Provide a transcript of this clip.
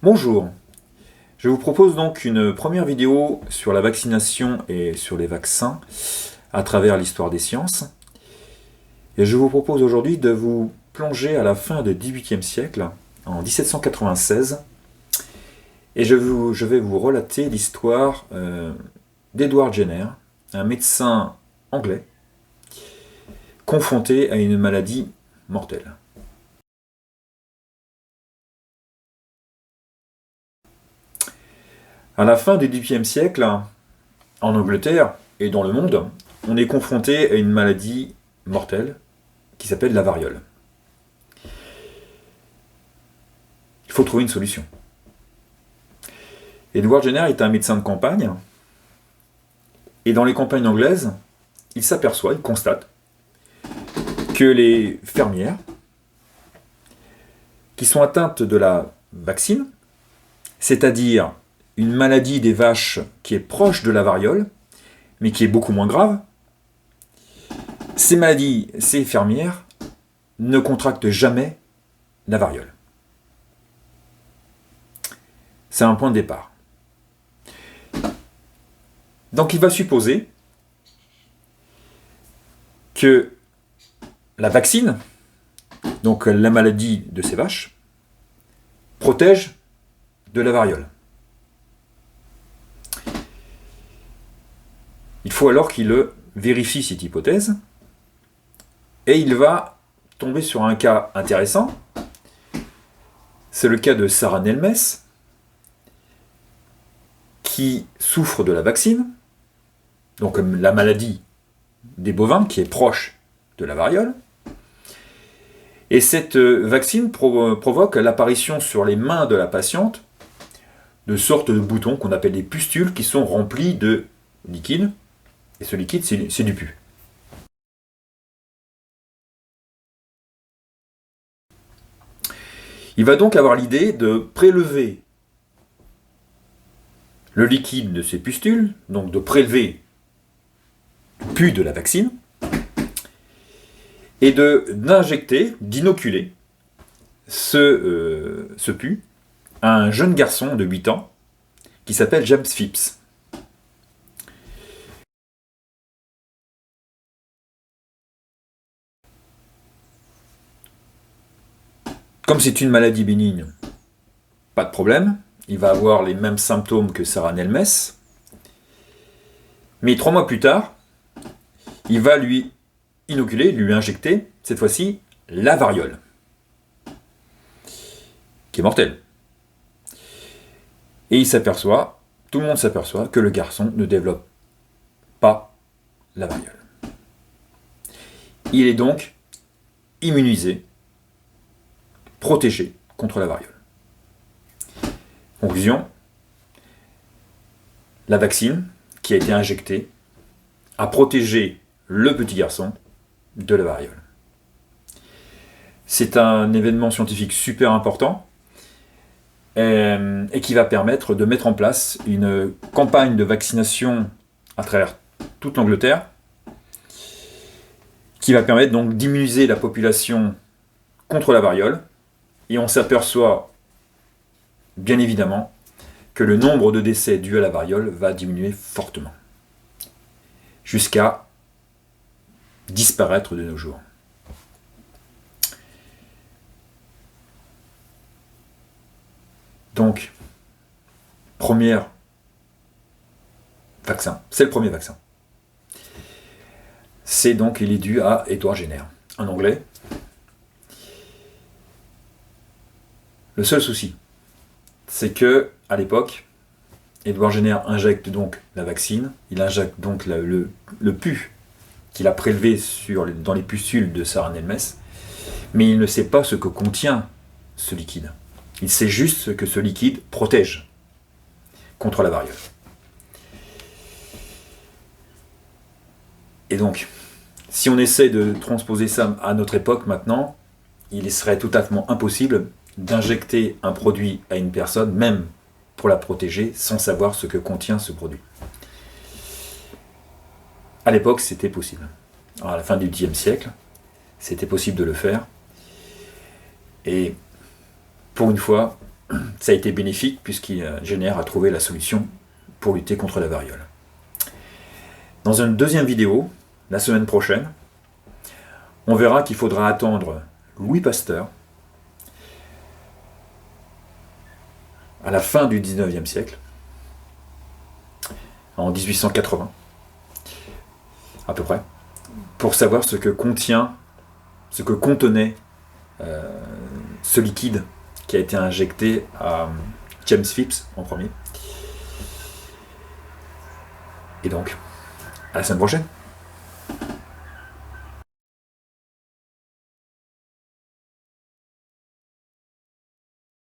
Bonjour, je vous propose donc une première vidéo sur la vaccination et sur les vaccins à travers l'histoire des sciences. Et je vous propose aujourd'hui de vous plonger à la fin du XVIIIe siècle, en 1796, et je vais vous relater l'histoire d'Edward Jenner, un médecin anglais confronté à une maladie mortelle. À la fin du XVIIIe siècle, en Angleterre et dans le monde, on est confronté à une maladie mortelle qui s'appelle la variole. Il faut trouver une solution. Edward Jenner est un médecin de campagne, et dans les campagnes anglaises, il constate que les fermières qui sont atteintes de la vaccine, c'est-à-dire une maladie des vaches qui est proche de la variole, mais qui est beaucoup moins grave, ces fermières ne contractent jamais la variole. C'est un point de départ. Donc il va supposer que la vaccine, donc la maladie de ces vaches, protège de la variole. Il faut alors qu'il vérifie cette hypothèse, et il va tomber sur un cas intéressant. C'est le cas de Sarah Nelmes, qui souffre de la vaccine, donc la maladie des bovins qui est proche de la variole. Et cette vaccine provoque l'apparition sur les mains de la patiente de sortes de boutons qu'on appelle des pustules qui sont remplis de liquide. Et ce liquide, c'est du pus. Il va donc avoir l'idée de prélever le liquide de ces pustules, donc de prélever le pus de la vaccine, et d'inoculer ce pus à un jeune garçon de 8 ans qui s'appelle James Phipps. Comme c'est une maladie bénigne, pas de problème, il va avoir les mêmes symptômes que Sarah Nelmes, mais 3 mois plus tard, il va lui injecter, cette fois-ci, la variole, qui est mortelle. Et tout le monde s'aperçoit que le garçon ne développe pas la variole. Il est donc immunisé, protégé contre la variole. Conclusion, la vaccine qui a été injectée a protégé le petit garçon de la variole. C'est un événement scientifique super important et qui va permettre de mettre en place une campagne de vaccination à travers toute l'Angleterre qui va permettre donc d'immuniser la population contre la variole. Et on s'aperçoit bien évidemment que le nombre de décès dus à la variole va diminuer fortement, jusqu'à disparaître de nos jours. Donc, c'est le premier vaccin. Il est dû à Edward Jenner, un Anglais. Le seul souci, c'est que à l'époque, Edward Jenner injecte donc la vaccine, il injecte donc le pus qu'il a prélevé dans les pustules de Sarah Nelmes, mais il ne sait pas ce que contient ce liquide. Il sait juste que ce liquide protège contre la variole. Et donc, si on essaie de transposer ça à notre époque maintenant, il serait totalement impossible d'injecter un produit à une personne, même pour la protéger, sans savoir ce que contient ce produit. À l'époque, c'était possible. Alors, à la fin du XXe siècle, c'était possible de le faire. Et pour une fois, ça a été bénéfique puisqu'il Jenner a trouvé la solution pour lutter contre la variole. Dans une deuxième vidéo, la semaine prochaine, on verra qu'il faudra attendre Louis Pasteur à la fin du 19e siècle, en 1880, à peu près, pour savoir ce que contenait ce liquide qui a été injecté à James Phipps en premier. Et donc, à la semaine prochaine.